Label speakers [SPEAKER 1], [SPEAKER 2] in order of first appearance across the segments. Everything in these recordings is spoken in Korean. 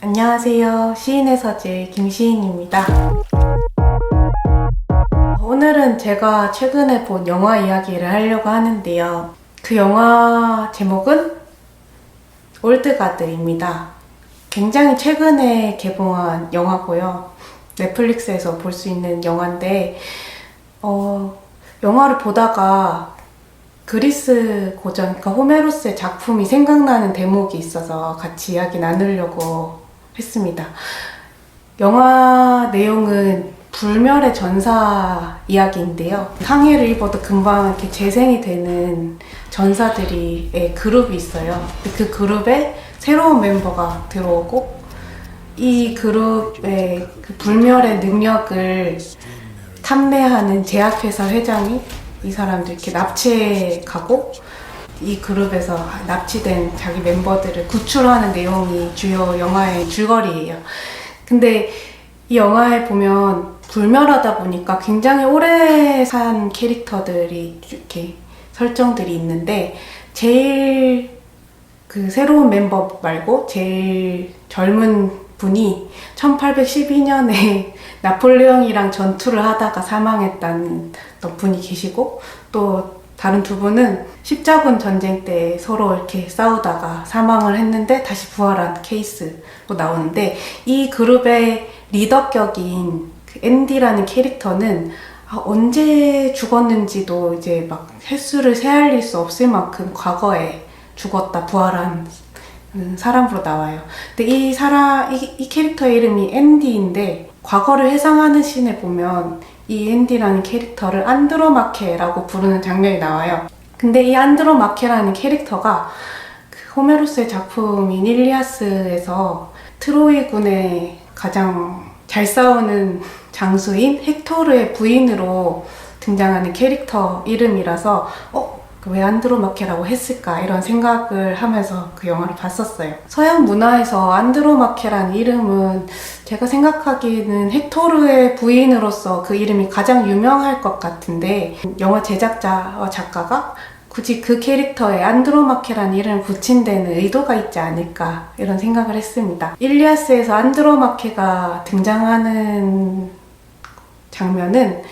[SPEAKER 1] 안녕하세요. 시인의 서재 김시인입니다. 오늘은 제가 최근에 본 영화 이야기를 하려고 하는데요. 그 영화 제목은 올드가드입니다. 굉장히 최근에 개봉한 영화고요. 넷플릭스에서 볼 수 있는 영화인데 영화를 보다가 그리스 고전, 그러니까 호메로스의 작품이 생각나는 대목이 있어서 같이 이야기 나누려고 했습니다. 영화 내용은 불멸의 전사 이야기인데요. 상해를 입어도 금방 이렇게 재생이 되는 전사들의 그룹이 있어요. 그 그룹에 새로운 멤버가 들어오고 이 그룹의 그 불멸의 능력을 탐내하는 제약회사 회장이 이 사람들 이렇게 납치해 가고 이 그룹에서 납치된 자기 멤버들을 구출하는 내용이 주요 영화의 줄거리예요. 근데 이 영화에 보면 불멸하다 보니까 굉장히 오래 산 캐릭터들이 이렇게 설정들이 있는데 제일 그 새로운 멤버 말고 제일 젊은 분이 1812년에 나폴레옹이랑 전투를 하다가 사망했다는 분이 계시고 또 다른 두 분은 십자군 전쟁 때 서로 이렇게 싸우다가 사망을 했는데 다시 부활한 케이스로 나오는데 이 그룹의 리더격인 그 앤디라는 캐릭터는 언제 죽었는지도 이제 막 횟수를 헤아릴 수 없을 만큼 과거에 죽었다 부활한 사람으로 나와요. 근데 이 캐릭터의 이름이 앤디인데 과거를 회상하는 씬에 보면 이 앤디라는 캐릭터를 안드로마케라고 부르는 장면이 나와요. 근데 이 안드로마케라는 캐릭터가 그 호메로스의 작품인 일리아스에서 트로이 군의 가장 잘 싸우는 장수인 헥토르의 부인으로 등장하는 캐릭터 이름이라서 왜 안드로마케라고 했을까 이런 생각을 하면서 그 영화를 봤었어요. 서양 문화에서 안드로마케라는 이름은 제가 생각하기에는 헥토르의 부인으로서 그 이름이 가장 유명할 것 같은데 영화 제작자와 작가가 굳이 그 캐릭터에 안드로마케라는 이름을 붙인 데는 의도가 있지 않을까 이런 생각을 했습니다. 일리아스에서 안드로마케가 등장하는 장면은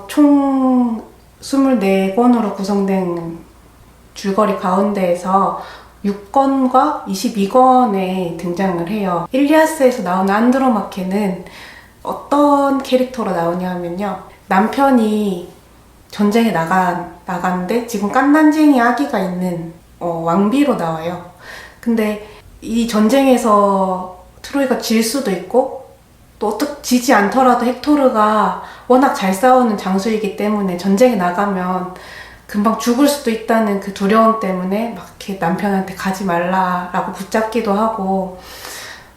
[SPEAKER 1] 총 24권으로 구성된 줄거리 가운데에서 6권과 22권에 등장을 해요. 일리아스에서 나오는 안드로마케는 어떤 캐릭터로 나오냐면요. 남편이 전쟁에 나갔는데 지금 깐난쟁이 아기가 있는 왕비로 나와요. 근데 이 전쟁에서 트로이가 질 수도 있고 또 어떻게 지지 않더라도 헥토르가 워낙 잘 싸우는 장수이기 때문에 전쟁에 나가면 금방 죽을 수도 있다는 그 두려움 때문에 막 이렇게 남편한테 가지 말라라고 붙잡기도 하고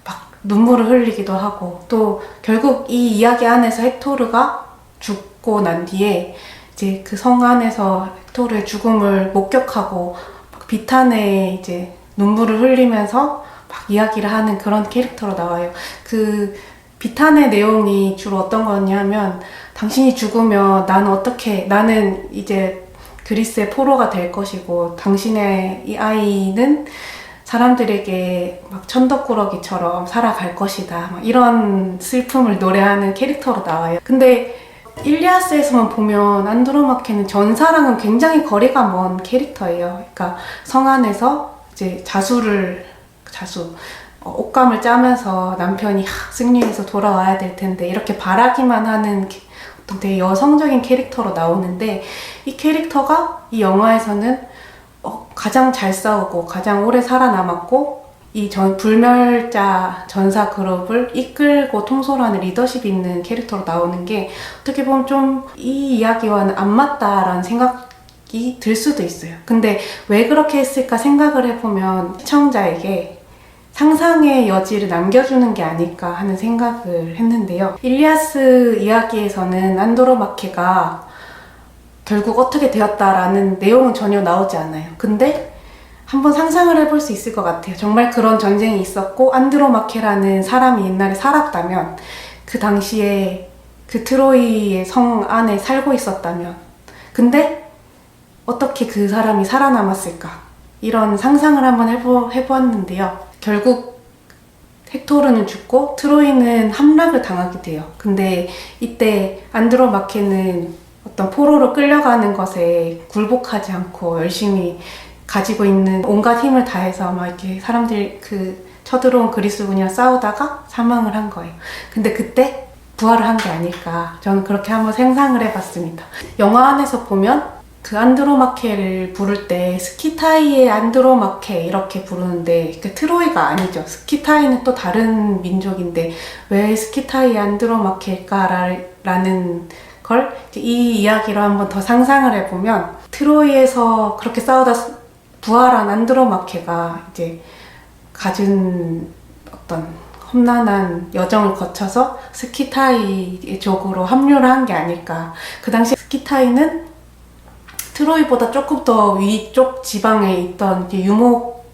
[SPEAKER 1] 막 눈물을 흘리기도 하고 또 결국 이 이야기 안에서 헥토르가 죽고 난 뒤에 이제 그 성 안에서 헥토르의 죽음을 목격하고 막 비탄에 이제 눈물을 흘리면서 막 이야기를 하는 그런 캐릭터로 나와요. 그 비탄의 내용이 주로 어떤 거냐면 당신이 죽으면 나는 이제 그리스의 포로가 될 것이고 당신의 이 아이는 사람들에게 막 천덕꾸러기처럼 살아갈 것이다. 막 이런 슬픔을 노래하는 캐릭터로 나와요. 근데 일리아스에서만 보면 안드로마케는 전사랑은 굉장히 거리가 먼 캐릭터예요. 그러니까 성 안에서 이제 옷감을 짜면서 남편이 승리해서 돌아와야 될 텐데 이렇게 바라기만 하는 어떤 되게 여성적인 캐릭터로 나오는데 이 캐릭터가 이 영화에서는 가장 잘 싸우고 가장 오래 살아남았고 이 불멸자 전사 그룹을 이끌고 통솔하는 리더십 있는 캐릭터로 나오는 게 어떻게 보면 좀 이 이야기와는 안 맞다라는 생각이 들 수도 있어요. 근데 왜 그렇게 했을까 생각을 해보면 시청자에게 상상의 여지를 남겨주는 게 아닐까 하는 생각을 했는데요. 일리아스 이야기에서는 안드로마케가 결국 어떻게 되었다라는 내용은 전혀 나오지 않아요. 근데 한번 상상을 해볼 수 있을 것 같아요. 정말 그런 전쟁이 있었고 안드로마케라는 사람이 옛날에 살았다면 그 당시에 그 트로이의 성 안에 살고 있었다면 근데 어떻게 그 사람이 살아남았을까 이런 상상을 한번 해보았는데요. 결국 헥토르는 죽고 트로이는 함락을 당하게 돼요. 근데 이때 안드로마케는 어떤 포로로 끌려가는 것에 굴복하지 않고 열심히 가지고 있는 온갖 힘을 다해서 막 이렇게 사람들이 쳐들어온 그리스군이랑 싸우다가 사망을 한 거예요. 근데 그때 부활을 한 게 아닐까. 저는 그렇게 한번 상상을 해봤습니다. 영화 안에서 보면 그 안드로마케를 부를 때 스키타이의 안드로마케 이렇게 부르는데 트로이가 아니죠. 스키타이는 또 다른 민족인데 왜 스키타이의 안드로마케일까라는 걸 이 이야기로 한번 더 상상을 해보면 트로이에서 그렇게 싸우다 부활한 안드로마케가 이제 가진 어떤 험난한 여정을 거쳐서 스키타이족으로 합류를 한 게 아닐까. 그 당시 스키타이는 트로이보다 조금 더 위쪽 지방에 있던 유목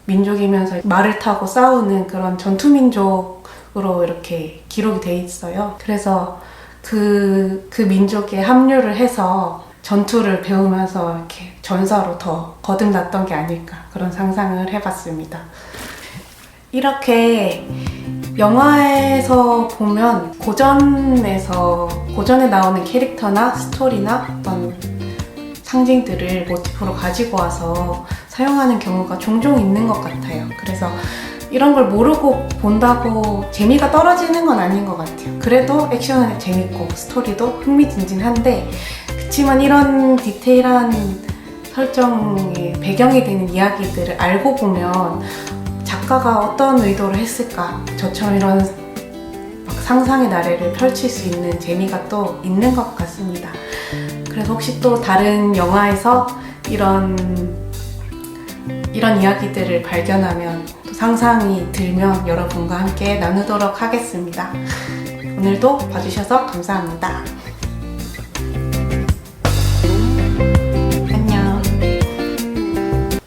[SPEAKER 1] 민족이면서 말을 타고 싸우는 그런 전투 민족으로 이렇게 기록이 돼 있어요. 그래서 그 민족에 합류를 해서 전투를 배우면서 이렇게 전사로 더 거듭났던 게 아닐까 그런 상상을 해봤습니다. 이렇게 영화에서 보면 고전에 나오는 캐릭터나 스토리나 어떤 상징들을 모티프로 가지고 와서 사용하는 경우가 종종 있는 것 같아요. 그래서 이런 걸 모르고 본다고 재미가 떨어지는 건 아닌 것 같아요. 그래도 액션은 재밌고 스토리도 흥미진진한데 그치만 이런 디테일한 설정의 배경이 되는 이야기들을 알고 보면 작가가 어떤 의도를 했을까? 저처럼 이런 막 상상의 나래를 펼칠 수 있는 재미가 또 있는 것 같습니다. 그래서 혹시 또 다른 영화에서 이런 이야기들을 발견하면 또 상상이 들면 여러분과 함께 나누도록 하겠습니다. 오늘도 봐주셔서 감사합니다.